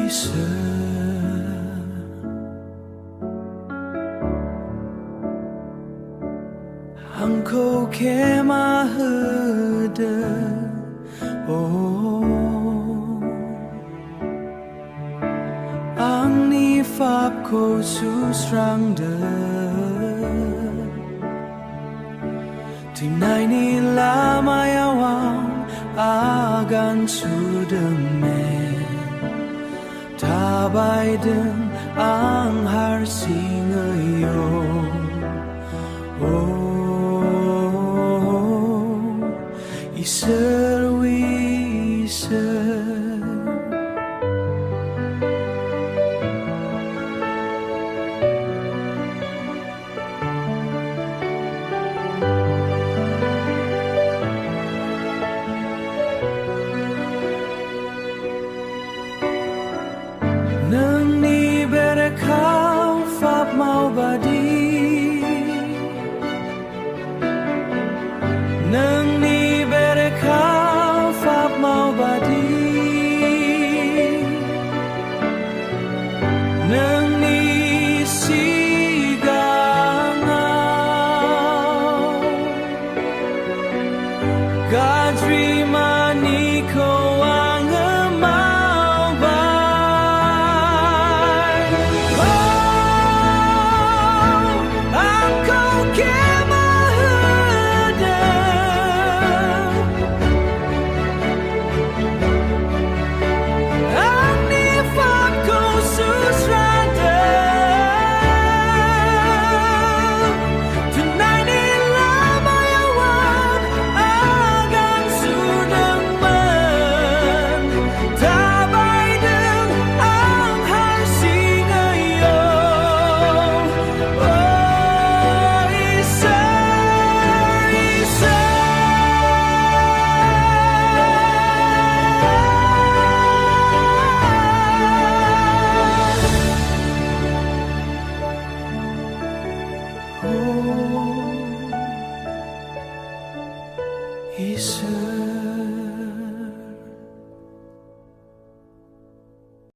isa ang ko ke mahada ang ni fap ko susrang de Timnai ni lamayawang agan sudemen Tabay din ang harsingayo Iserwisa Nang ni berekau fap mau badi Nang ni berekau fap mau badi Nang ni sigangau Gadri maniko